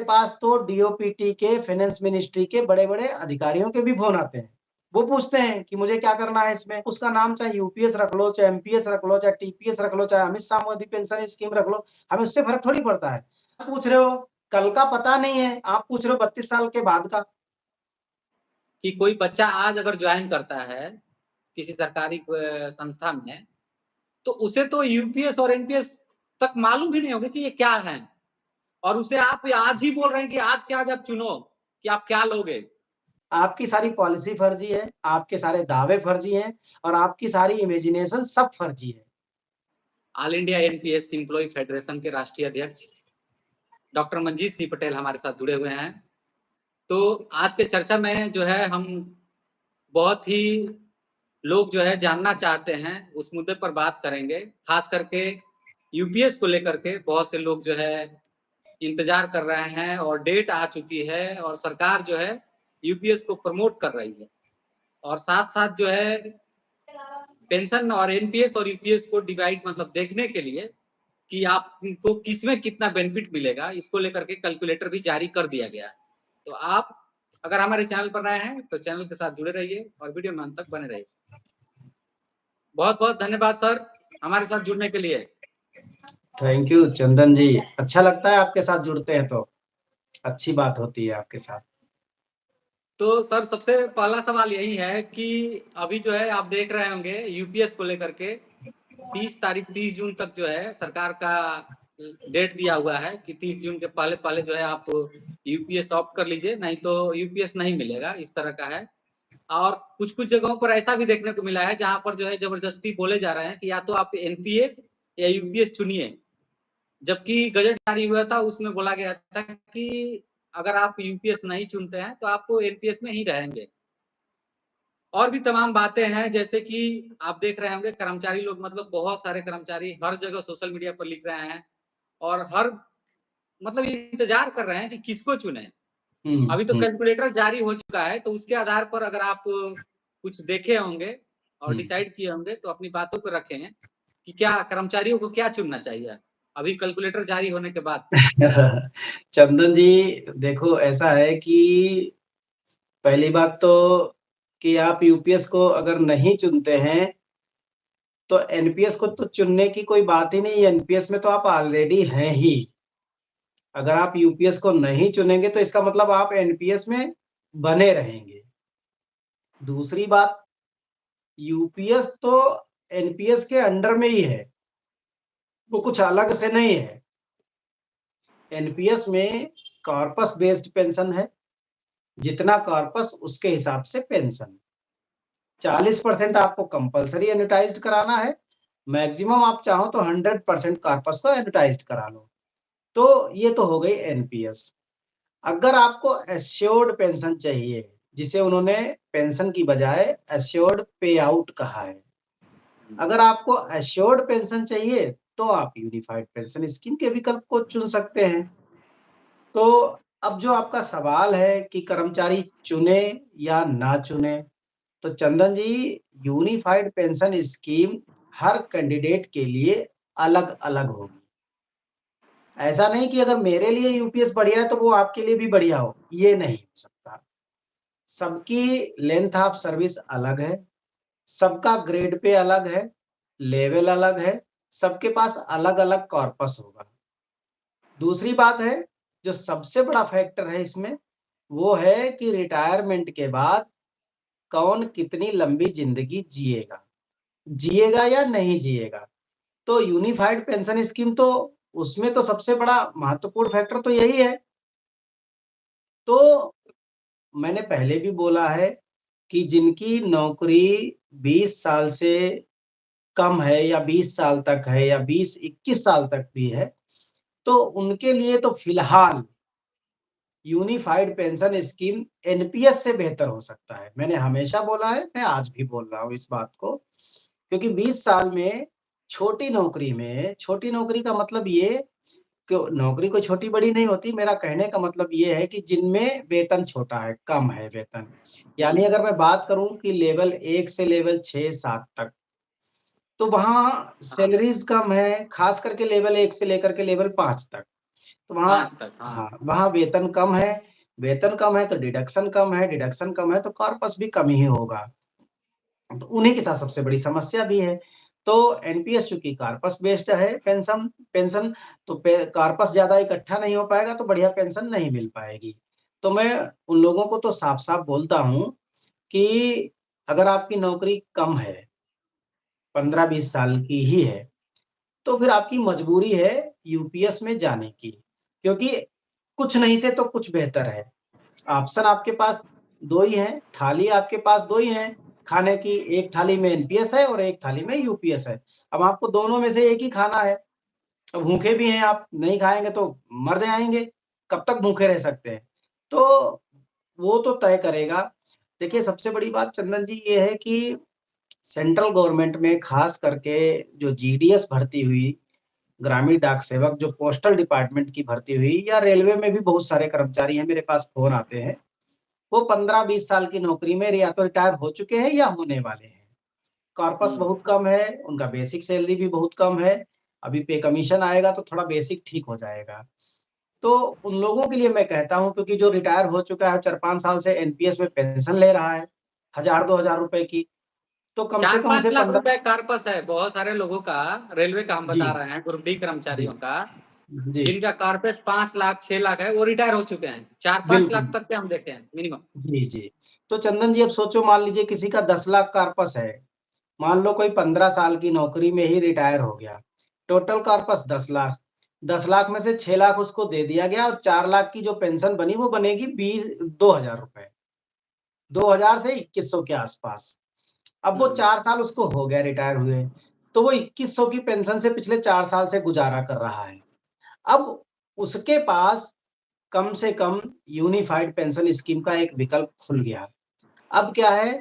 पास तो डीओपीटी के, finance ministry के बड़े-बड़े अधिकारियों के भी फ़ोन आते हैं। वो पूछते हैं कि मुझे क्या करना है इसमें? उसका नाम चाहे यूपीएस रख लो, चाहे एमपीएस रख लो, चाहे टीपीएस रख लो, चाहे अमित शाह मोदी पेंशन स्कीम रख लो, हमें उससे फ़र्क थोड़ी पड़ता है। आप पूछ रहे हो, कल का पता नहीं है, आप पूछ रहे हो 32 साल के बाद का। कि कोई बच्चा आज अगर ज्वाइन करता है किसी सरकारी संस्था में, तो उसे तो यूपीएस और एनपीएस तक मालूम भी नहीं होगा कि ये क्या है, और उसे आप आज ही बोल रहे हैं कि आज के आज आप चुनो कि आप क्या लोगे। आपकी सारी पॉलिसी फर्जी है, आपके सारे दावे फर्जी हैं और आपकी सारी इमेजिनेशन सब फर्जी है। All India NPS employee federation के राष्ट्रीय अध्यक्ष डॉक्टर मंजीत सिंह पटेल हमारे साथ जुड़े हुए हैं। तो आज के चर्चा में जो है हम बहुत ही लोग जो है जानना चाहते हैं उस मुद्दे पर बात करेंगे, खास करके यूपीएस को लेकर के बहुत से लोग जो है इंतजार कर रहे हैं और डेट आ चुकी है और सरकार जो है यूपीएस को प्रमोट कर रही है, और साथ-साथ जो है पेंशन और एनपीएस और यूपीएस को डिवाइड मतलब देखने के लिए कि आपको किसमें कितना बेनिफिट मिलेगा, इसको लेकर के कैलकुलेटर भी जारी कर दिया गया है। तो आप अगर हमारे चैनल पर नए हैं तो चैनल के साथ जुड़े रहिए और वीडियो में अंत तक बने रहिए। बहुत-बहुत धन्यवाद सर हमारे साथ जुड़ने के लिए। थैंक यू चंदन जी। अच्छा लगता है आपके साथ जुड़ते हैं तो। अच्छी बात होती है आपके साथ। तो सर सबसे पहला सवाल यही है कि अभी जो है आप देख रहे होंगे यूपीएस को लेकर के 30 जून तक जो है सरकार का डेट दिया हुआ है कि 30 जून के पहले जो है आप यूपीएस ऑप्ट कर लीजिए, नहीं तो यूपीएस नहीं मिलेगा, इस तरह का है। और कुछ-कुछ जगहों पर ऐसा भी देखने को मिला है जहाँ पर जो है जबरदस्ती बोले जा रहे हैं कि या तो आप एनपीएस या यूपीएस चुनिए। जबकि गजट जारी हुआ था उसमें बोला गया था कि अगर आप यूपीएस नहीं चुनते हैं तो आपको एनपीएस में ही रहेंगे। और भी तमाम बातें हैं जैसे कि आप देख रहे होंगे कर्मचारी लोग मतलब बहुत सारे कर्मचारी हर जगह सोशल मीडिया पर लिख रहे हैं और हर मतलब ये इंतजार कर रहे हैं कि किसको चुने। अभी तो कैलकुलेटर जारी हो चुका है तो उसके आधार पर अगर आप कुछ देखे होंगे और डिसाइड किए होंगे तो अपनी बातों को रखें कि क्या कर्मचारियों को क्या चुनना चाहिए अभी कैलकुलेटर जारी होने के बाद। चंदन जी देखो ऐसा है कि पहली बात तो कि आप यूपीएस को अगर नहीं चुनते हैं तो एनपीएस को तो चुनने की कोई बात ही नहीं है, एनपीएस में तो आप ऑलरेडी हैं ही। अगर आप यूपीएस को नहीं चुनेंगे तो इसका मतलब आप एनपीएस में बने रहेंगे। दूसरी बात, यूपीएस तो एनपीएस के अंडर में ही है, वो कुछ अलग से नहीं है। एनपीएस में कॉर्पस बेस्ड पेंशन है, जितना कॉर्पस उसके हिसाब से पेंशन। 40% आपको कंपल्सरी एन्युटाइज्ड कराना है, मैक्सिमम आप चाहो तो 100% कॉर्पस को एन्युटाइज्ड करा लो। तो ये तो हो गई एनपीएस। अगर आपको एश्योर्ड पेंशन चाहिए, जिसे उन्होंने पेंशन की बजाय एश्योर्ड पे आउट कहा है। अगर आपको एश्योर्ड पेंशन चाहिए, तो आप यूनिफाइड पेंशन स्कीम के विकल्प को चुन सकते हैं। तो अब जो आपका सवाल है कि कर्मचारी चुने या ना चुने, तो चंदन जी यूनिफाइड पेंशन स्कीम हर कैंडिडेट के लिए अलग-अलग होगी। ऐसा नहीं कि अगर मेरे लिए यूपीएस बढ़िया है तो वो आपके लिए भी बढ़िया हो, ये नहीं हो सकता। सबकी लेंथ ऑफ सर्विस अलग है, सबका ग्रेड पे अलग है, लेवल अलग है, सबके पास अलग-अलग कॉर्पस होगा। दूसरी बात है, जो सबसे बड़ा फैक्टर है इसमें, वो है कि रिटायरमेंट के बाद कौन कितनी लंबी ज़िंदगी जिएगा, जिएगा या नहीं जिएगा। तो यूनिफाइड पेंशन स्कीम तो उसमें तो सबसे बड़ा महत्वपूर्ण फैक्टर तो यही है। तो मैंने पहले भी बोला है कि जिनकी नौकरी 20 साल से कम है या 20 साल तक है या 20-21 साल तक भी है, तो उनके लिए तो फिलहाल यूनिफाइड पेंशन स्कीम एनपीएस से बेहतर हो सकता है। मैंने हमेशा बोला है, मैं आज भी बोल रहा हूँ इस बात को, क्योंकि 20 साल में छोटी नौकरी का मतलब ये कि नौकरी कोई छोटी-बड़ी नहीं होती, मेरा कहने का मतलब ये है कि जिनमें वेतन छोटा है, कम है वेतन। यानी अगर मैं बात करूँ कि लेवल 1 से लेवल 6-7 तक, तो वहाँ हाँ, सैलरीज़ कम है, खास करके लेवल 1 से लेकर के लेवल 5 तक। तो वहाँ 5 तक, हाँ। हाँ, वहाँ वेतन कम है तो डिडक्शन कम है, डिडक्शन कम है तो कॉर्पस भी कम ही होगा। तो उन्हीं के साथ सबसे बड़ी समस्या भी है। तो एनपीएस चूँकि कॉर्पस बेस्ड है पेंशन पेंशन तो पे कॉर्पस ज़्यादा इकट्ठा नहीं हो पाएगा तो बढ़िया पेंशन नहीं मिल पाएगी। तो मैं उन लोगों को तो साफ-साफ बोलता हूँ कि अगर आपकी नौकरी कम है, 15-20 साल की ही है, तो फिर आपकी मजबूरी है यूपीएस में जाने की, क्योंकि कुछ नहीं से तो कुछ बेहतर है। ऑप्शन आपके पास 2 ही हैं, थाली आपके पास 2 ही हैं, खाने की, एक थाली में एनपीएस है और एक थाली में यूपीएस है। अब आपको दोनों में से एक ही खाना है, अब भूखे भी हैं आप, नहीं खाएँगे तो मर जाएँगे, कब तक भूखे रह सकते हैं? तो वो तो तय करेगा। देखिए, सबसे बड़ी बात चंदन जी ये है कि सेंट्रल गवर्नमेंट में खास करके जो जीडीएस भर्ती हुई, ग्रामीण डाक सेवक जो पोस्टल डिपार्टमेंट की भर्ती हुई या रेलवे में भी बहुत सारे कर्मचारी हैं, मेरे पास फ़ोन आते हैं। वो 15-20 साल की नौकरी में या तो रिटायर हो चुके हैं या होने वाले हैं। कॉर्पस हुँ। बहुत कम है, उनका बेसिक सैलरी भी बहुत कम है। अभी पे कमीशन आएगा तो थोड़ा बेसिक ठीक हो जाएगा। तो उन लोगों के लिए मैं कहता हूँ क्योंकि जो रिटायर हो चुका है 4-5 साल से एनपीएस में पेंशन ले रहा है, 1000-2000 रुपए की, तो कम से कम 4-5 उसे लाख 15 रुपए कॉर्पस है, बहुत सारे लोगों का, रेलवे का हम जी, बता रहे हैं, ग्रुप डी जी, कर्मचारियों का, जी, जिनका कॉर्पस 5 लाख, 6 लाख है, वो रिटायर हो चुके हैं। 4-5 बिल्कुल। लाख तक के हम देखे हैं मिनिमम। जी, जी। तो चंदन जी अब सोचो मान लीजिए किसी का 10 लाख कॉर्पस है, मान लो कोई 15 साल की नौकरी में ही रिटायर हो गया, टोटल कॉर्पस 10 लाख, 10 लाख में से 6 लाख उसको दे दिया गया और 4 लाख की जो पेंशन बनी वो बनेगी 2000 रुपए, 2000 से 2100 के आसपास। अब वो हुँ, 4 साल उसको हो गया रिटायर हुए, तो वो 2100 की पेंशन से पिछले 4 साल से गुज़ारा कर रहा है। अब उसके पास कम से कम यूनिफाइड पेंशन स्कीम का एक विकल्प खुल गया। अब क्या है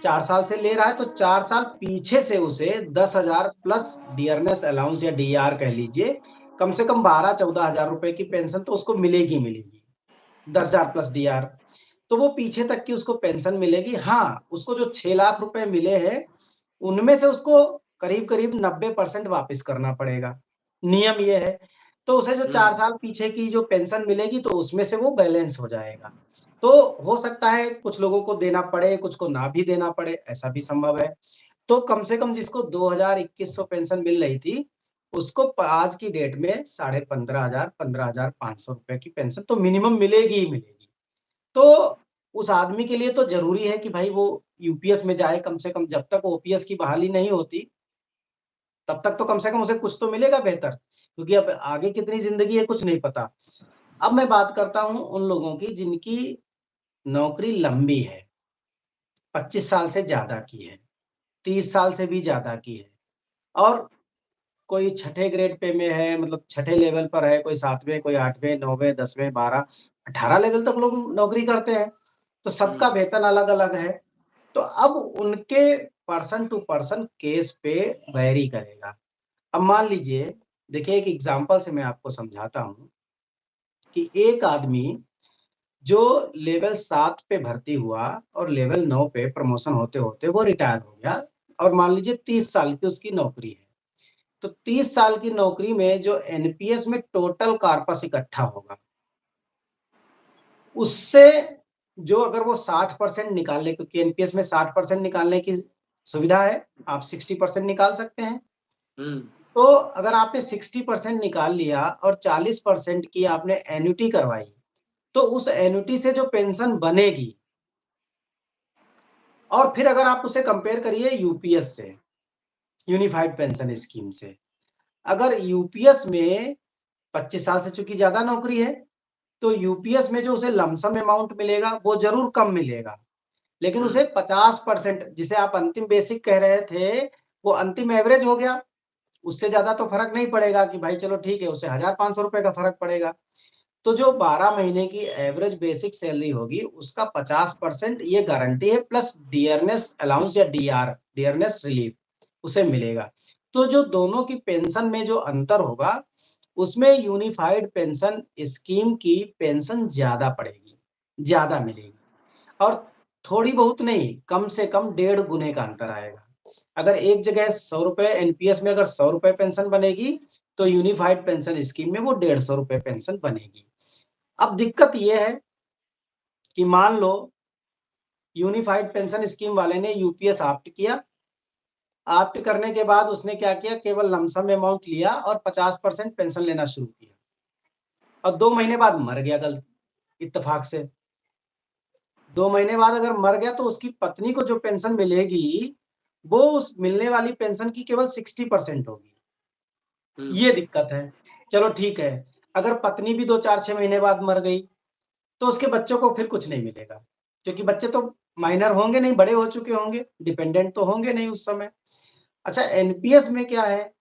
4 साल से ले रहा है तो 4 साल पीछे से उसे 10,000 प्लस डियरनेस अलाउंस या डीआर कह लीजिए, कम से कम 12-14 हज़ार रुपए की पेंशन तो उसको मिलेगी मिलेगी, 10,000 प्लस डीआर। तो वो पीछे तक की उसको पेंशन मिलेगी। हाँ, उसको जो 6 लाख रुपए मिले हैं, उनमें से उसको करीब-करीब 90% वापिस करना पड़ेगा। नियम ये है। तो उसे जो हुँ, 4 साल पीछे की जो पेंशन मिलेगी तो उसमें से वो बैलेंस हो जाएगा। तो हो सकता है कुछ लोगों को देना पड़े, कुछ को ना भी देना पड़े, ऐसा भी संभव है। तो कम से कम जिसको 2000-2100 पेंशन मिल रही थी, उसको आज की डेट में साढ़े 15,000 15,500 रुपए की पेंशन तो मिनिमम मिलेगी ही मिलेगी। तो उस आदमी के लिए तो ज़रूरी है कि भाई वो यूपीएस में जाए कम से कम जब तक ओपीएस की बहाली नहीं होती, तब तक तो कम से कम उसे कुछ तो मिलेगा बेहतर, क्योंकि अब आगे कितनी ज़िंदगी है कुछ नहीं पता। अब मैं बात करता हूँ उन लोगों की जिनकी नौकरी लंबी है, 25 साल से ज़्यादा की है, 30 साल से भी ज़्यादा की है और कोई छठे ग्रेड पे में है मतलब छठे लेवल पर है, कोई 7वें, कोई 8वें, 9वें, 10वें, 12, 18 लेवल तक लोग नौकरी करते हैं। तो सबका हुँ। वेतन अलग-अलग है। तो अब उनके पर्सन टू पर्सन केस पे वैरी करेगा। अब मान लीजिए देखिए एक एग्ज़ाम्पल से मैं आपको समझाता हूँ कि एक आदमी जो लेवल 7 पे भर्ती हुआ और लेवल 9 पे प्रमोशन होते-होते वो रिटायर हो गया और मान लीजिए 30 साल की उसकी नौकरी है। तो 30 साल की नौकरी में जो एनपीएस में टोटल कॉर्पस इकट्ठा होगा, उससे जो अगर वो 60% निकाल ले क्योंकि एनपीएस में 60% निकालने की सुविधा है, आप 60% निकाल सकते हैं। हुँ, तो अगर आपने 60% निकाल लिया और 40% की आपने एन्युटी करवाई, तो उस एन्युटी से जो पेंशन बनेगी और फिर अगर आप उसे कंपेयर करिए यूपीएस से, यूनिफाइड पेंशन स्कीम से। अगर यूपीएस में 25 साल से चूँकि ज़्यादा नौकरी है, तो यूपीएस में जो उसे लमसम अमाउंट मिलेगा, वो ज़रूर कम मिलेगा। लेकिन हुँ, उसे 50% जिसे आप अंतिम बेसिक कह रहे थे, वो अंतिम एवरेज हो गया। उससे ज़्यादा तो फ़र्क नहीं पड़ेगा कि भाई चलो ठीक है, उसे ₹1500 का फ़र्क पड़ेगा। तो जो 12 महीने की एवरेज बेसिक सैलरी होगी, उसका 50% ये गारंटी है प्लस डियरनेस अलाउंस या डीआर, डियरनेस रिलीफ उसे मिलेगा। तो जो दोनों की पेंशन में जो अंतर होगा, उसमें यूनिफाइड पेंशन स्कीम की पेंशन ज़्यादा पड़ेगी, ज़्यादा मिलेगी और थोड़ी बहुत नहीं, कम से कम डेढ़ गुने का अंतर आएगा। अगर एक जगह ₹100 एनपीएस में अगर ₹100 पेंशन बनेगी, तो यूनिफाइड पेंशन स्कीम में वो 150 रुपए पेंशन बनेगी। अब दिक्कत ये है कि मान लो यूनिफाइड पेंशन स्कीम वाले ने यूपीएस ऑप्ट किया, ऑप्ट करने के बाद उसने क्या किया, केवल लमसम अमाउंट लिया और 50% पेंशन लेना शुरू किया, और 2 महीने बाद मर गया गलती इत्तेफाक से। 2 महीने बाद अगर मर गया तो उसकी पत्नी को जो पेंशन मिलेगी, वो उस मिलने वाली पेंशन की केवल 60% होगी। ये दिक्कत है। चलो ठीक है, अगर पत्नी भी 2, 4, 6 महीने बाद मर गई, तो उसके बच्चों को फिर कुछ नहीं मिलेगा, क्योंकि बच्चे तो माइनर होंगे नहीं, बड़े हो चुके होंगे, डिपेंडेंट तो होंगे नहीं उस समय। अच्छा, एनपीएस में क्या है,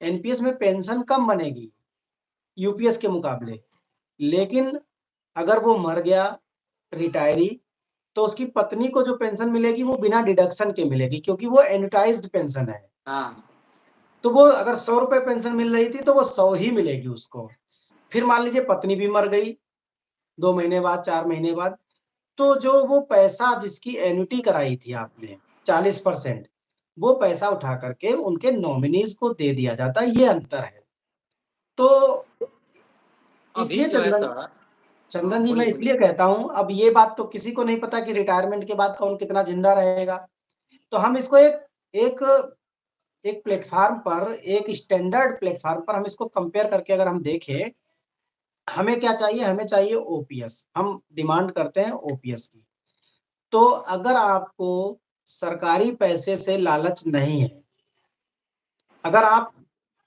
एनपीएस में पेंशन कम बनेगी यूपीएस के मुकाबले, लेकिन अगर वो मर गया, रिटायरी, तो उसकी पत्नी को जो पेंशन मिलेगी वो बिना डिडक्शन के मिलेगी, क्योंकि वो एनुटाइज्ड पेंशन है। हाँ। तो वो अगर 100 रुपए पेंशन मिल रही थी तो वो 100 ही मिलेगी उसको। फिर मान लीजिए पत्नी भी मर गई 2 महीने बाद, 4 महीने बाद, तो जो वो पैसा जिसकी एन्युटी कराई थी आपने 40%, वो पैसा उठा करके उनके नॉमिनीज को दे दिया जाता है, ये अंतर है। तो अभी इसलिए जो है चंदन सर, चंदन जी, मैं बोलिए इसलिए बोलिए। कहता हूं, अब ये बात तो किसी को नहीं पता कि रिटायरमेंट के बाद कौन कितना जिंदा रहेगा। तो हम इसको एक एक प्लेटफॉर्म पर, एक स्टैंडर्ड प्लेटफॉर्म पर हम इसको कंपेयर करके अगर हम देखें, हमें क्या चाहिए, हमें चाहिए ओपीएस, हम डिमांड करते हैं ओपीएस की। तो अगर आपको सरकारी पैसे से लालच नहीं है, अगर आप,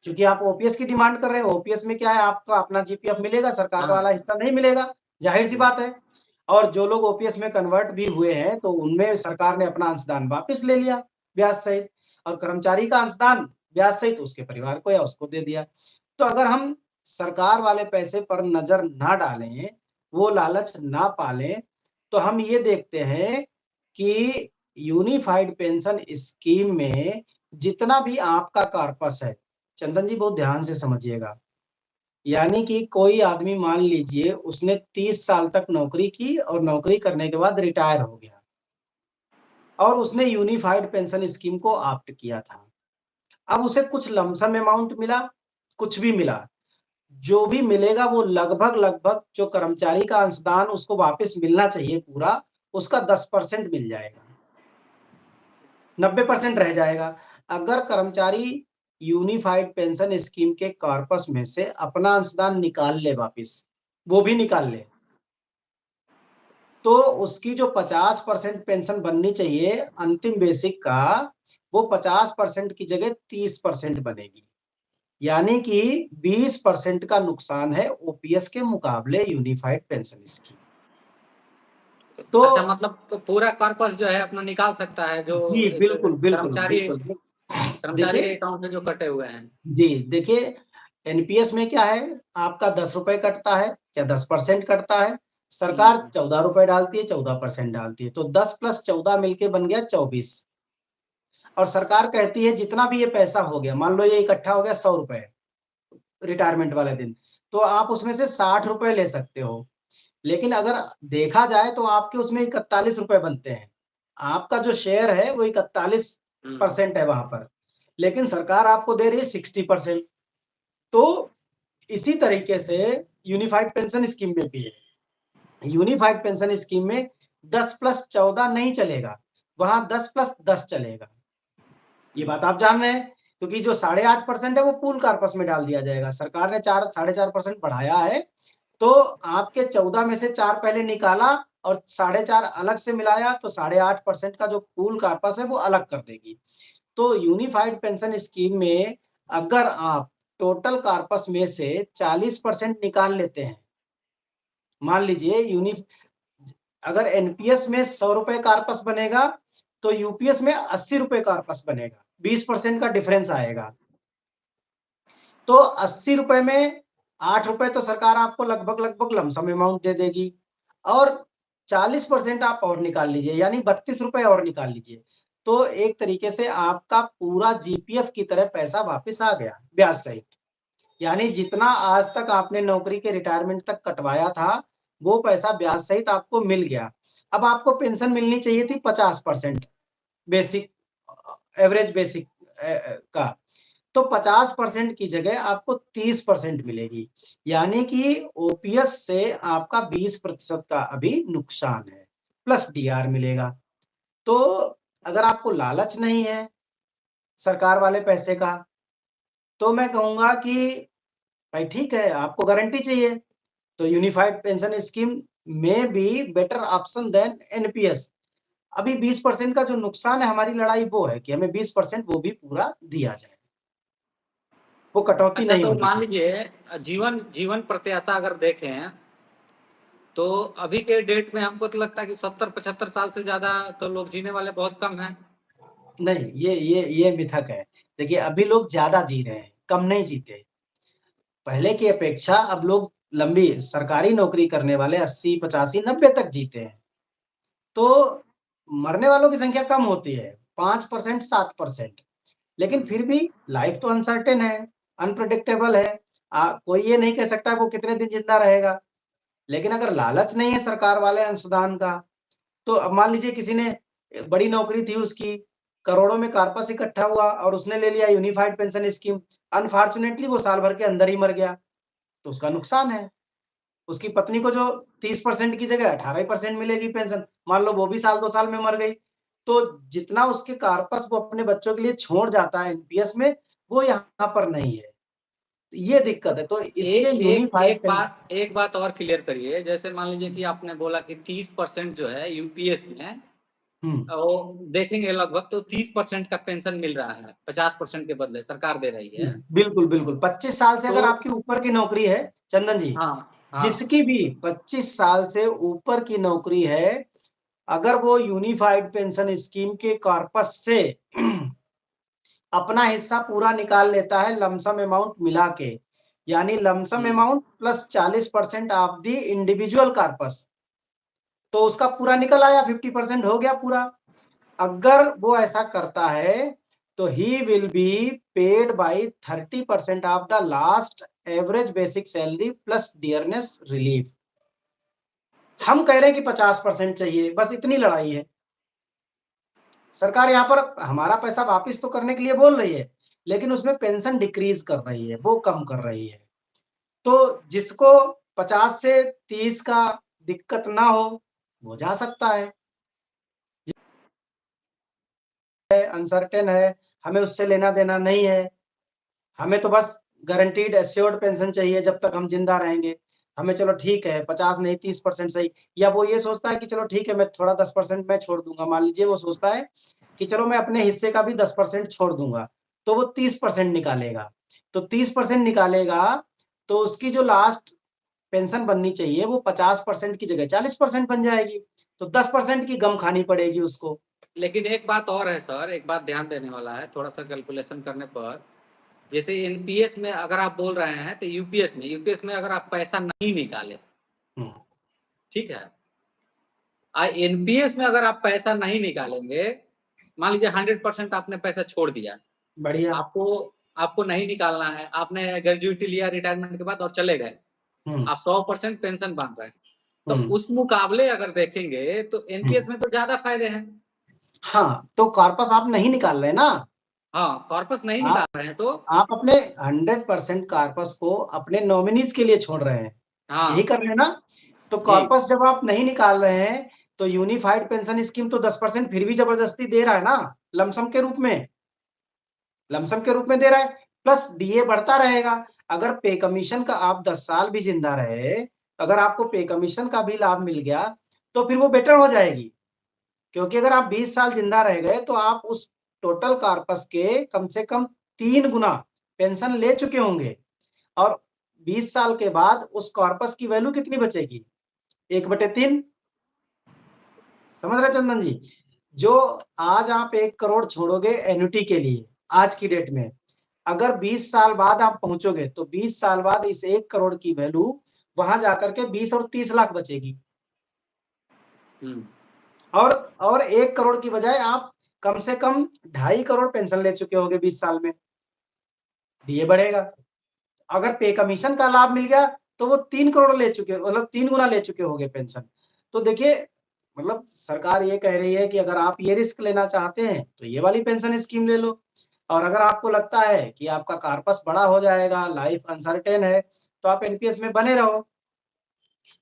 चूंकि आप ओपीएस की डिमांड कर रहे हैं, ओपीएस में क्या है, आपका अपना जीपीएफ मिलेगा, सरकार का हाँ। वाला हिस्सा नहीं मिलेगा, जाहिर सी बात है। और जो लोग ओपीएस में कन्वर्ट भी हुए हैं, तो उनमें सरकार ने अपना अंशदान वापस ले लिया ब्याज सहित, और कर्मचारी का अंशदान ब्याज सहित उसके परिवार को या उसको दे दिया। तो अगर हम सरकार वाले पैसे पर नजर ना डालें, वो लालच ना पालें, तो हम ये देखते हैं कि यूनिफाइड पेंशन स्कीम में जितना भी आपका कॉर्पस है, चंदन जी बहुत ध्यान से समझिएगा, यानी कि कोई आदमी मान लीजिए उसने 30 साल तक नौकरी की और नौकरी करने के बाद रिटायर हो गया, और उसने यूनिफाइड पेंशन स्कीम को ऑप्ट किया था। अब उसे कुछ लमसम अमाउंट मिला, कुछ भी मिला, जो भी मिलेगा वो लगभग लगभग जो कर्मचारी का अंशदान उसको वापस मिलना चाहिए पूरा, उसका 10% मिल जाएगा, 90% रह जाएगा। अगर कर्मचारी यूनिफाइड पेंशन स्कीम के कॉर्पस में से अपना अंशदान निकाल ले वापस, वो भी निकाल ले, तो उसकी जो 50% पेंशन बननी चाहिए अंतिम बेसिक का, वो 50% की जगह 30% बनेगी। यानी कि 20% का नुकसान है ओपीएस के मुकाबले यूनिफाइड पेंशन स्कीम। तो अच्छा, मतलब तो पूरा कॉर्पस जो है अपना निकाल सकता है, जो जी एक बिल्कुल बिल्कुल कर्मचारी बिल्कुल। कर्मचारी के देखिए, अकाउंट से जो कटे हुए हैं। जी देखिए, एनपीएस में क्या है, आपका 10 रुपए कटता है या 10% कटता है, सरकार हम्म। 14 रुपए डालती है, 14% डालती है, तो 10 + 14 मिलके बन गया 24। और सरकार कहती है जितना भी ये पैसा हो गया, मान लो ये इकट्ठा हो गया 100 रुपए रिटायरमेंट वाले दिन, तो आप उसमें से 60 रुपए ले सकते हो। लेकिन अगर देखा जाए तो आपके उसमें 41 रुपए बनते हैं, आपका जो शेयर है वो 41% है वहां पर, लेकिन सरकार आपको दे रही है 60%। तो इसी तरीके से यूनिफाइड पेंशन स्कीम में भी है। यूनिफाइड पेंशन स्कीम में 10 + 14 नहीं चलेगा, वहां 10 + 10 चलेगा। ये बात आप जान रहे हैं, क्योंकि जो 8.5% है वो पूल कॉर्पस में डाल दिया जाएगा, सरकार ने 4-4.5% बढ़ाया है। तो आपके 14 में से 4 पहले निकाला और 4.5 अलग से मिलाया, तो 8.5% का जो पूल कॉर्पस है वो अलग कर देगी। तो यूनिफाइड पेंशन स्कीम में अगर आप टोटल कॉर्पस में से 40% निकाल लेते हैं, मान लीजिए अगर एनपीएस में 100 रुपए कॉर्पस बनेगा, तो यूपीएस में 80 रुपए कॉर्पस बनेगा, 20% का डिफरेंस आएगा। तो 80 रुपए में 8 रुपए तो सरकार आपको लगभग लगभग लमसम अमाउंट दे देगी, और 40% आप और निकाल लीजिए, यानी 32 रुपए और निकाल लीजिए। तो एक तरीके से आपका पूरा जीपीएफ की तरह पैसा वापस आ गया ब्याज सहित। यानी जितना आज तक आपने नौकरी के रिटायरमेंट तक कटवाया था, वो पैसा ब्याज सहित आपको मिल गया। अब आपको पेंशन मिलनी चाहिए थी 50% बेसिक, एवरेज बेसिक का, तो 50% की जगह आपको 30% मिलेगी, यानी कि ओपीएस से आपका 20% का अभी नुकसान है, प्लस डीआर मिलेगा। तो अगर आपको लालच नहीं है सरकार वाले पैसे का, तो मैं कहूँगा कि भाई ठीक है, आपको गारंटी चाहिए, तो यूनिफाइड पेंशन स्कीम में be better option then NPS. अभी 20% का जो नुकसान है, हमारी लड़ाई वो है कि हमें 20% वो भी पूरा दिया जाए। वो कटौती अच्छा, नहीं तो होनी मान चाहिए। लीजिए जीवन जीवन प्रत्याशा अगर देखें, तो अभी के डेट में हमको तो लगता है कि 70-75 साल से ज़्यादा तो लोग जीने वाले बहुत कम हैं। नहीं, ये मिथक है। देखिए, अभी लोग ज़्यादा जी रहे हैं, कम नहीं जीते। पहले की अपेक्षा अब लोग लंबी सरकारी नौकरी करने वाले 80, 85, 90 तक जीते हैं। तो मरने वालों की संख्या कम होती है, 5% 7%। लेकिन फिर भी लाइफ तो अनसर्टेन है, अनप्रेडिक्टेबल है। कोई ये नहीं कह सकता वो कितने दिन ज़िंदा रहेगा। लेकिन अगर लालच नहीं है सरकार वाले अंशदान का, तो अब मान लीजिए किसी ने बड़ी नौकरी थी उसकी, करोड़ों में कॉर्पस इकट्ठा हुआ और उसने ले लिया यूनिफाइड पेंशन स्कीम। अनफॉर्च्यूनेटली वो साल भर के अंदर ही मर गया, तो उसका नुकसान है। उसकी पत्नी को जो 30% की जगह 18% मिलेगी पेंशन, मान लो वो भी साल 2 साल में मर गई। तो जितना उसके कॉर्पस वो अपने बच्चों के लिए छोड़ जाता है एनपीएस में, वो यहाँ पर नहीं है। ये दिक्कत है, तो इसलिए यूनिफाइड पेंशन। एक बात और क्लियर करिए, जैसे मान लीजिए कि आपने बोला कि 30% जो है यूपीएस में, हुँ। वो देखेंगे लगभग तो 30% का पेंशन मिल रहा है, 50% के बदले सरकार दे रही है। बिल्कुल, बिल्कुल। 25 साल से तो अगर आपकी ऊपर की नौकरी है, चंदन जी, हाँ, हाँ। जिसकी भी 25 साल से ऊपर की नौकरी है, अगर वो यूनिफाइड पेंशन स्कीम के कॉर्पस से अपना हिस्सा पूरा निकाल लेता है लमसम अमाउंट मिला के, यानी lump sum hmm, amount plus 40% of the individual corpus, तो उसका पूरा निकल आया, 50% हो गया पूरा। अगर वो ऐसा करता है, तो he will be paid by 30% of the last average basic salary plus dearness relief. हम कह रहे हैं कि 50% चाहिए, बस इतनी लड़ाई है। सरकार यहाँ पर हमारा पैसा वापिस तो करने के लिए बोल रही है, लेकिन उसमें पेंशन डिक्रीज़ कर रही है, वो कम कर रही है। तो जिसको 50 से 30 का दिक्कत ना हो, वो जा सकता है। अनसर्टेन है, हमें उससे लेना-देना नहीं है। हमें तो बस गारंटीड एश्योर्ड पेंशन चाहिए जब तक हम ज़िंदा रहेंगे। हमें चलो ठीक है 50 नहीं 30% सही, या वो ये सोचता है कि चलो ठीक है मैं थोड़ा 10% मैं छोड़ दूँगा। मान लीजिए वो सोचता है कि चलो मैं अपने हिस्से का भी 10% छोड़ दूँगा, तो वो 30% निकालेगा। तो 30% निकालेगा, तो उसकी जो लास्ट पेंशन बननी चाहिए वो 50% की जगह 40% बन जाएगी। तो 10% की गम खानी पड़ेगी उसको। लेकिन एक बात और है सर, एक बात ध्यान देने वाला है, थोड़ा-सा कैलकुलेशन करने पर, जैसे एनपीएस में अगर आप बोल रहे हैं, तो यूपीएस में अगर आप पैसा नहीं निकाले, हुँ, ठीक है? एनपीएस में अगर आप पैसा नहीं निकालेंगे, मान लीजिए 100% आपने पैसा छोड़ दिया, बढ़िया। आपको आपको नहीं निकालना है, आपने ग्रेजुएटी लिया रिटायरमेंट के बाद और चले गए, हुँ, आप 100% पेंशन बाँध रहे हैं। तो हुँ, उस मुकाबले अगर देखेंगे तो हुँ। एनपीएस में तो ज़्यादा फ़ायदे हैं। हाँ, तो कॉर्पस आप नहीं निकाल रहे ना। हाँ, कॉर्पस नहीं आप निकाल रहे हैं तो आप अपने 100% कॉर्पस को अपने नॉमिनीज़ के लिए छोड़ रहे हैं। यही हाँ, कर रहे हैं ना? तो जी, कॉर्पस जब आप नहीं निकाल रहे हैं, तो यूनिफाइड पेंशन स्कीम तो 10% फिर भी ज़बरदस्ती दे रहा है ना, लमसम के रूप में। लमसम के रूप में दे रहा है, प्लस डीए बढ़ता रहेगा। अगर पे कमीशन का आप 10 साल भी ज़िंदा रहे, अगर आपको पे कमीशन का भी लाभ मिल गया, तो फिर वो बेटर हो जाएगी। क्योंकि अगर आप 20 साल ज़िंदा रह गए, तो आप उस टोटल कॉर्पस के कम से कम 3 गुना पेंशन ले चुके होंगे, और 20 साल के बाद उस कॉर्पस की वैल्यू कितनी बचेगी? 1/3। समझ रहे हैं चंदन जी? जो आज आप 1 करोड़ छोड़ोगे एन्युटी के लिए, आज की डेट में, अगर 20 साल बाद आप पहुँचोगे, तो 20 साल बाद इस 1 करोड़ की वैल्यू वहाँ जाकर के 20 और 30 लाख बचेगी। हुँ, और 1 करोड़ की बजाय आप कम से कम 2.5 करोड़ पेंशन ले चुके होंगे 20 साल में, डीए बढ़ेगा। अगर पे कमीशन का लाभ मिल गया, तो वो 3 करोड़ ले चुके, मतलब 3 गुना ले चुके होंगे पेंशन। तो देखिए, मतलब सरकार ये कह रही है कि अगर आप ये रिस्क लेना चाहते हैं, तो ये वाली पेंशन स्कीम ले लो। और अगर आपको लगता है कि आपका कार्पस बड़ा हो जाएगा, लाइफ अनसर्टेन है, तो आप एनपीएस में बने रहो।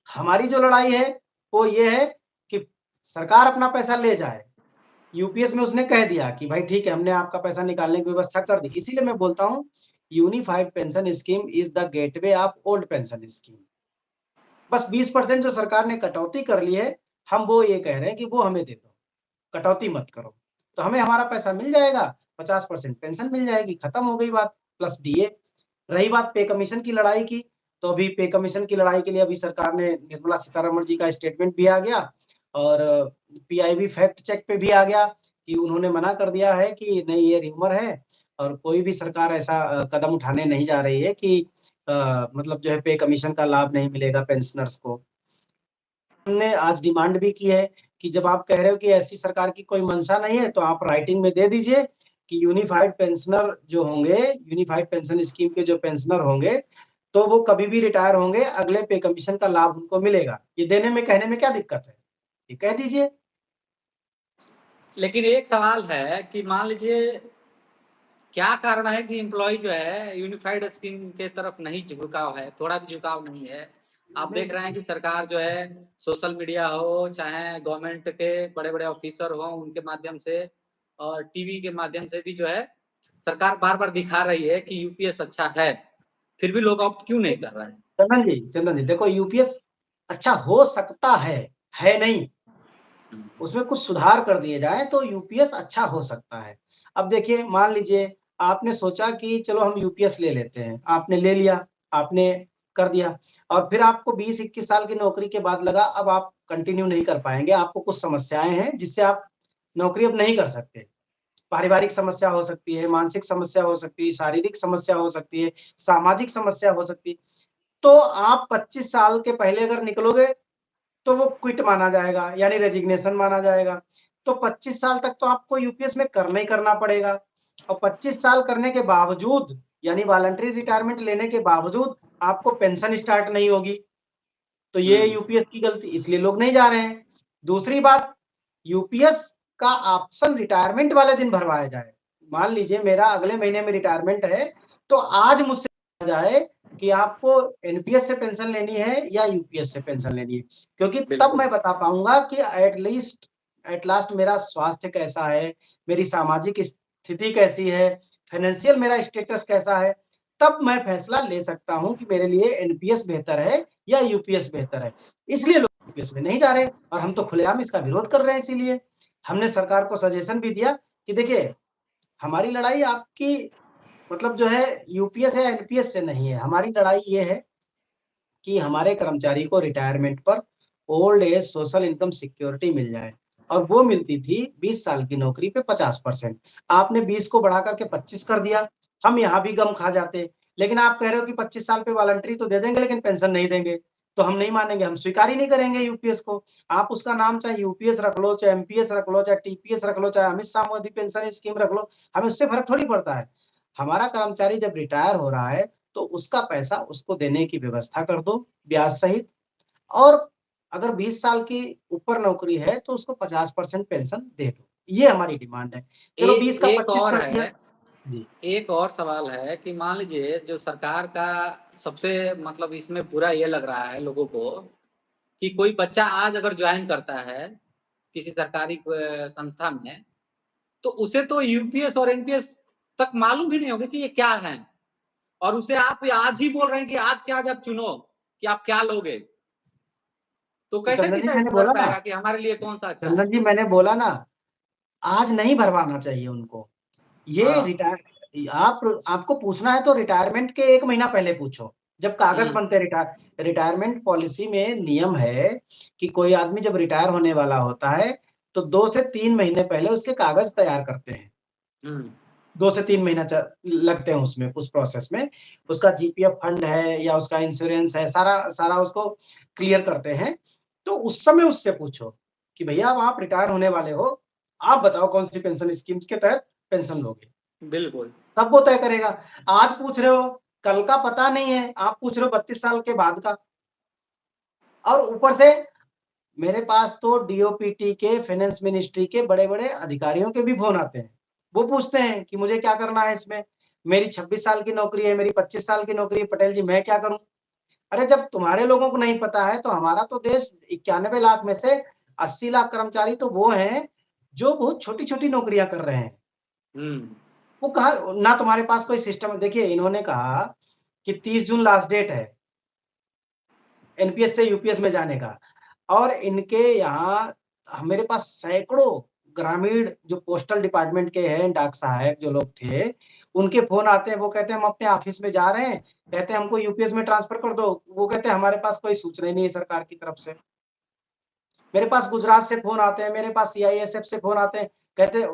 हमारी जो लड़ाई है, वो ये है कि सरकार अपना पैसा ले जाए। यूपीएस में उसने कह दिया कि भाई ठीक है, हमने आपका पैसा निकालने की व्यवस्था कर दी। इसीलिए मैं बोलता हूँ, unified pension scheme is the gateway of old pension scheme. बस 20% जो सरकार ने कटौती कर ली है, हम वो ये कह रहे हैं कि वो हमें दे दो, कटौती मत करो। तो हमें हमारा पैसा मिल जाएगा, 50% पेंशन मिल जाएगी, खत्म हो गई बात, प्लस डीए। रही बात पे कमीशन की लड़ाई की, तो अभी पे कमीशन की लड़ाई के लिए अभी सरकार ने निर्मला सीतारमण जी का स्टेटमेंट भी आ गया और पीआईबी फैक्ट चेक पे भी आ गया कि उन्होंने मना कर दिया है कि नहीं, ये र्यूमर है और कोई भी सरकार ऐसा कदम उठाने नहीं जा रही है कि मतलब जो है पे कमीशन का लाभ नहीं मिलेगा पेंशनर्स को। हमने आज डिमांड भी की है कि जब आप कह रहे हो कि ऐसी सरकार की कोई मंशा नहीं है, तो आप राइटिंग में दे दीजिए कि यूनिफाइड पेंशनर जो होंगे, यूनिफाइड पेंशन स्कीम के जो पेंशनर होंगे, तो वो कभी भी रिटायर होंगे, अगले पे कमीशन का लाभ उनको मिलेगा। ये देने में, कहने में क्या दिक्कत है? ये कह दीजिए। लेकिन एक सवाल है कि मान लीजिए क्या कारण है कि एम्प्लॉय जो है यूनिफाइड स्कीम के तरफ नहीं झुकाव है, थोड़ा भी झुकाव नहीं है। आप देख रहे हैं कि सरकार जो है सोशल मीडिया हो, चाहे गवर्नमेंट के बड़े-बड़े ऑफिसर हो, उनके माध्यम से और टीवी के माध्यम से भी जो है सरकार बार-बार दिखा रही है कि यूपीएस अच्छा है, फिर भी लोग ऑप्ट क्यों नहीं कर रहे हैं? चंदन जी देखो, यूपीएस अच्छा हो सकता है नहीं। उसमें कुछ सुधार कर दिए जाएँ तो यूपीएस अच्छा हो सकता है। अब देखिए, मान लीजिए आपने सोचा कि चलो हम यूपीएस ले लेते हैं, आपने ले लिया, आपने कर दिया और फिर आपको 20-21 साल की नौकरी के बाद लगा अब आप कंटिन्यू नहीं कर पाएँगे, आपको कुछ समस्याएँ हैं जिससे आप नौकरी अब नहीं कर सकते। पारिवारिक समस्या हो सकती है, मानसिक समस्या हो सकती है, शारीरिक समस्या हो सकती है, सामाजिक समस्या हो सकती है। तो आप 25 साल के पहले अगर निकलोगे तो वो क्विट माना जाएगा, यानी रेजिग्नेशन माना जाएगा। तो 25 साल तक तो आपको यूपीएस में करना ही करना पड़ेगा और 25 साल करने के बावजूद, यानी वॉलंटरी रिटायरमेंट लेने के बावजूद आपको पेंशन स्टार्ट नहीं होगी। तो ये हुँ, यूपीएस की गलती, इसलिए लोग नहीं जा रहे हैं। दूसरी बात, यूपीएस का ऑप्शन रिटायरमेंट वाले दिन भरवाया जाए। मान लीजिए मेरा अगले महीने में रिटायरमेंट है, तो आज मुझसे पूछा जाए कि आपको एनपीएस से पेंशन लेनी है या यूपीएस से पेंशन लेनी है। क्योंकि तब बिल्कुल। मैं बता पाऊँगा कि एट लास्ट मेरा स्वास्थ्य कैसा है, मेरी सामाजिक स्थिति कैसी है, फाइनेंशियल मेरा स्टेटस कैसा है। तब मैं फैसला ले सकता हूँ कि मेरे लिए एनपीएस बेहतर है या यूपीएस बेहतर है। इसलिए लोग यूपीएस में नहीं जा रहे और हम तो खुलेआम इसका विरोध कर रहे हैं इसीलिए। हमने सरकार को सजेशन भी दिया कि देखिए, हमारी लड़ाई आपकी मतलब जो है यूपीएस या एनपीएस से नहीं है। हमारी लड़ाई ये है कि हमारे कर्मचारी को रिटायरमेंट पर old age social income security मिल जाए और वो मिलती थी 20 साल की नौकरी पे 50%। आपने 20 को बढ़ा करके 25 कर दिया, हम यहाँ भी गम खा जाते। लेकिन आप कह रहे हो कि 25 साल पे वॉलंटरी तो दे देंगे लेकिन पेंशन नहीं देंगे, तो हम नहीं मानेंगे, हम स्वीकार ही नहीं करेंगे यूपीएस को। आप उसका नाम चाहे यूपीएस रख लो, चाहे एमपीएस रख लो, चाहे टीपीएस रख लो, चाहे अमित सामूहिक पेंशन स्कीम रख लो, हमें उससे फ़र्क थोड़ी पड़ता है। हमारा कर्मचारी जब रिटायर हो रहा है, तो उसका पैसा उसको देने की व्यवस्था कर दो, ब्याज सहित। और अगर 20 साल की ऊपर नौकरी है, तो उसको 50% पेंशन दे दो। ये हमारी डिमांड है। ए चलो 20 का एक 25 और कर दिया। है जी, एक और सवाल है कि मान लीजिए जो सरकार का सबसे मतलब इसमें बुरा ये लग रहा है लोगों को कि कोई बच्चा आज अगर ज्वाइन करता है किसी सरकारी संस्था में, तो उसे तो यूपीएस और एनपीएस तक मालूम भी नहीं होगा कि ये क्या है और उसे आप आज ही बोल रहे हैं कि आज के आज आप चुनो कि आप क्या लोगे। तो तो कैसे चंदन जी डिसाइड मैंने कर बोला ना, पाएगा कि हमारे लिए कौन-सा अच्छा है? चंदन जी मैंने बोला ना, आज नहीं भरवाना चाहिए उनको। ये हाँ। रिटायर आप आपको पूछना है तो रिटायरमेंट के 1 महीना पहले पूछो, जब कागज़ हुँ, बनते हैं रिटायरमेंट पॉलिसी में नियम है कि कोई आदमी जब रिटायर होने वाला होता है, तो 2 से 3 महीने पहले उसके कागज़ तैयार करते हैं। हुँ। 2 से 3 महीना च लगते हैं उसमें, उस प्रोसेस में। उसका जीपीएफ फंड है या उसका इंश्योरेंस है, सारा सारा उसको क्लियर करते हैं। तो उस समय उससे पूछो कि भैया अब आप रिटायर होने वाले हो, आप बताओ कौन-सी पेंशन स्कीम्स के तहत पेंशन लोगे? बिल्कुल। तब वो तय करेगा। आज पूछ रहे हो, कल का पता नहीं है, आप पूछ रहे हो 32 साल के बाद का और ऊपर से मेरे पास तो डीओपीटी के, फाइनेंस मिनिस्ट्री के बड़े-बड़े अधिकारियों के भी फ़ोन आते हैं। वो पूछते हैं कि मुझे क्या करना है इसमें? मेरी 26 साल की नौकरी है, मेरी 25 साल की नौकरी है, पटेल जी मैं क्या करूँ? अरे जब तुम्हारे लोगों को नहीं पता है, तो हमारा तो देश 91 लाख में से 80 लाख कर्मचारी तो वो हैं, जो बहुत छोटी-छोटी नौकरियाँ कर रहे हैं। हुँ। वो कहा ना तुम्हारे पास कोई सिस्टम है। देखिए इन्होंने कहा कि 30 जून लास्ट डेट है, एनपीएस से यूपीएस में जाने का और इनके यहाँ मेरे पास सैकड़ों ग्रामीण जो पोस्टल डिपार्टमेंट के हैं, डाक सहायक जो लोग थे, उनके फ़ोन आते हैं, वो कहते हैं हम अपने ऑफ़िस में जा रहे हैं, कहते हैं हमको यूपीएस में ट्रांसफ़र कर दो। वो कहते हैं हमारे पास कोई सूचना ही नहीं है सरकार की तरफ से। मेरे पास गुजरात से फ़ोन आते हैं, मेरे पास सीआईएसएफ से फ़ोन आते हैं, कहते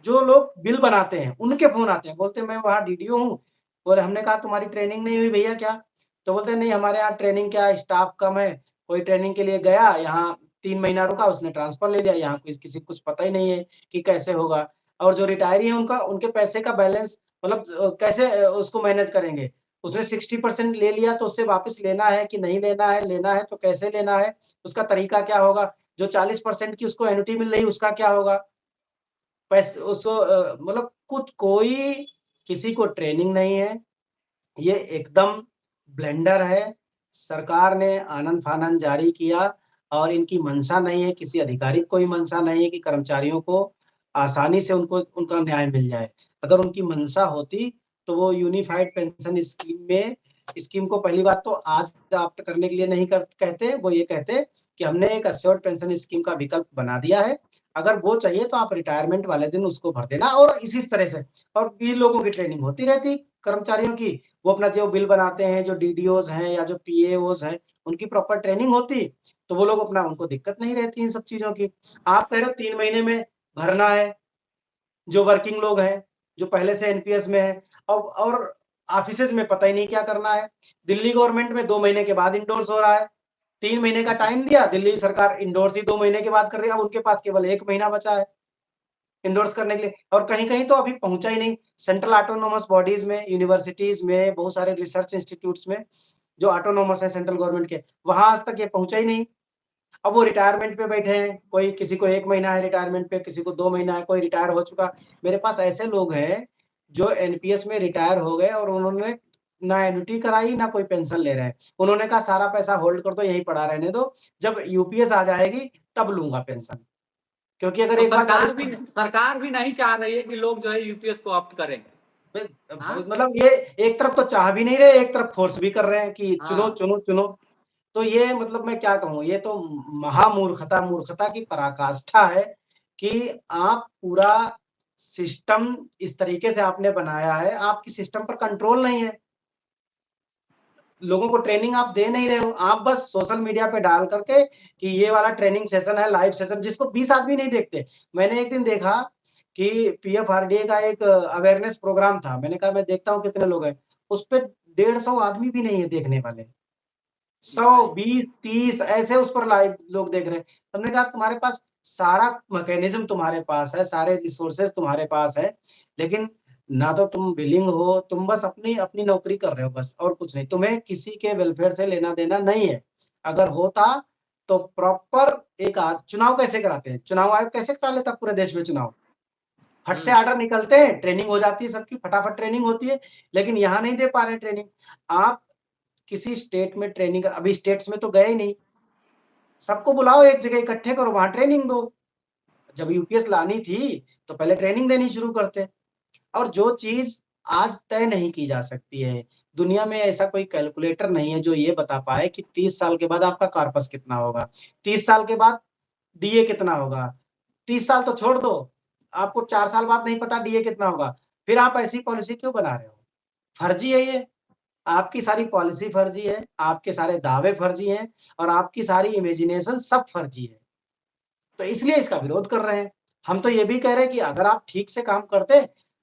जो लोग बिल बनाते हैं, उनके फ़ोन आते हैं, बोलते हैं मैं वहाँ डीडीओ हूँ और हमने कहा तुम्हारी ट्रेनिंग नहीं हुई भैया क्या? तो बोलते हैं नहीं हमारे यहाँ ट्रेनिंग क्या है, स्टाफ कम है, कोई ट्रेनिंग के लिए गया, यहाँ 3 महीना रुका, उसने ट्रांसफर ले लिया, यहाँ किसी को कुछ पता ही नहीं है कि कैसे होगा और जो रिटायरी है उनका उनके पैसे का बैलेंस मतलब कैसे उसको मैनेज करेंगे? उसने 60% ले लिया तो उससे वापस लेना है कि नहीं लेना है तो कैसे लेना है? उसका तरीका क्या होगा? जो 40% की उसको एन्युटी मिल रही है उसका क्या होगा? उसको मतलब कुछ कोई किसी को ट्रेनिंग नहीं है, ये एकदम ब्लेंडर है। सरकार ने आनन-फानन जारी किया और इनकी मंशा नहीं है, किसी अधिकारी को कोई मंशा नहीं है कि कर्मचारियों को आसानी से उनको उनका न्याय मिल जाए। अगर उनकी मंशा होती, तो वो यूनिफाइड पेंशन स्कीम को पहली बात तो आज प्राप्त करने के लिए नहीं कहते, वो ये कहते कि हमने एक एश्योर्ड पेंशन स्कीम का विकल्प बना दिया है। अगर वो चाहिए तो आप रिटायरमेंट वाले दिन उसको भर देना और इसी तरह से और भी लोगों की ट्रेनिंग होती रहती, कर्मचारियों की। वो अपना जो बिल बनाते हैं, जो डीडीओज़ हैं या जो पीएओज़ हैं, उनकी प्रॉपर ट्रेनिंग होती, तो वो लोग अपना उनको दिक्कत नहीं रहती इन सब चीज़ों की। आप कह रहे हो 3 महीने में भरना है, जो वर्किंग लोग हैं, जो पहले से एनपीएस में हैं और ऑफ़िसेज़ में पता ही नहीं क्या करना है। दिल्ली गवर्नमेंट में 2 महीने के बाद इंडोर्स हो रहा है। 3 महीने का टाइम दिया, दिल्ली सरकार इंडोर्स ही 2 महीने के बाद कर रही है, अब उनके पास केवल 1 महीना बचा है। इंडोर्स करने के लिए और कहीं-कहीं तो अभी पहुँचा ही नहीं। सेंट्रल ऑटोनोमस बॉडीज़ में, यूनिवर्सिटीज़ में, बहुत सारे रिसर्च इंस्टीट्यूट्स में, जो ऑटोनोमस है सेंट्रल गवर्नमेंट के, वहाँ आज तक ये पहुँचा ही नहीं। अब वो रिटायरमेंट पे बैठे हैं, कोई किसी को 1 महीना है रिटायरमेंट पे, किसी को 2 महीना है, कोई रिटायर हो चुका। मेरे पास ऐसे लोग हैं, जो एनपीएस में रिटायर हो गए और उन्होंने ना एन्युटी कराई, ना कोई पेंशन ले रहे हैं। उन्होंने कहा सारा पैसा होल्ड कर दो, यहीं पड़ा रहने दो, जब यूपीएस आ जाएगी, तब लूँगा पेंशन। क्योंकि अगर तो एक बार चालू सरकार भी नहीं चाह रही है कि लोग जो है यूपीएस को ऑप्ट करें। हाँ? मतलब ये एक तरफ तो चाह भी नहीं रहे, एक तरफ फ़ोर्स भी कर रहे हैं कि चुनो, हाँ। चुनो, चुनो। तो ये मतलब मैं क्या कहूँ, ये तो महामूर्खता मूर्खता की पराकाष्ठा है कि आप पूरा सिस्टम इस तरीके से आपने बनाया है, आपकी सिस्टम पर कंट्रोल नहीं है। लोगों को ट्रेनिंग आप दे नहीं रहे हो, आप बस सोशल मीडिया पे डाल करके कि ये वाला ट्रेनिंग सेशन है, लाइव सेशन जिसको 20 आदमी नहीं देखते। मैंने एक दिन देखा कि पीएफआरडीए का एक अवेयरनेस प्रोग्राम था। मैंने कहा मैं देखता हूँ कितने लोग हैं, उसपे 150 आदमी भी नहीं है देखने वाले। 100, बताइए। 20, 30 ऐसे उस पर लाइव लोग देख रहे हैं। हमने कहा तुम्हारे पास सारा मैकेनिज़्म तुम्हारे पास है, सारे रिसोर्सेज़ तुम्हारे पास है, लेकिन ना तो तुम विलिंग हो, तुम बस अपनी अपनी नौकरी कर रहे हो बस और कुछ नहीं। तुम्हें किसी के वेलफेयर से लेना-देना नहीं है। अगर होता तो प्रॉपर एक चुनाव कैसे कराते हैं? चुनाव आयोग कैसे करा लेता पूरे देश में चुनाव? फट से हुँ। ऑर्डर निकलते हैं, ट्रेनिंग हो जाती है सबकी, फटाफट ट्रेनिंग होती है, लेकिन यहाँ नहीं दे पा रहे हैं ट्रेनिंग। आप किसी स्टेट में ट्रेनिंग अभी स्टेट्स में तो गए ही नहीं। सबको बुलाओ एक जगह इकट्ठे करो, वहाँ ट्रेनिंग दो। जब यूपीएस लानी थी, तो पहले ट्रेनिंग देनी शुरू करते। और जो चीज़ आज तय नहीं की जा सकती है, दुनिया में ऐसा कोई कैलकुलेटर नहीं है जो ये बता पाए कि 30 साल के बाद आपका कॉर्पस कितना होगा, 30 साल के बाद डीए कितना होगा। 30 साल तो छोड़ दो, आपको 4 साल बाद नहीं पता डीए कितना होगा, फिर आप ऐसी पॉलिसी क्यों बना रहे हो? फर्जी है ये। आपकी सारी पॉलिसी फर्जी है, आपके सारे दावे फर्जी हैं और आपकी सारी इमेजिनेशन सब फर्जी है। तो इसलिए इसका विरोध कर रहे हैं। हम तो ये भी कह रहे हैं कि अगर आप ठीक से काम करते,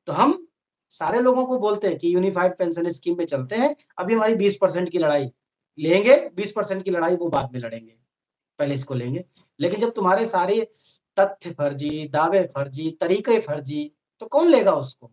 तो हम सारे लोगों को बोलते हैं कि यूनिफाइड पेंशन स्कीम में चलते हैं, अभी हमारी 20% की लड़ाई लेंगे, 20% की लड़ाई वो बाद में लड़ेंगे, पहले इसको लेंगे। लेकिन जब तुम्हारे सारे तथ्य फर्जी, दावे फर्जी, तरीके फर्जी, तो कौन लेगा उसको?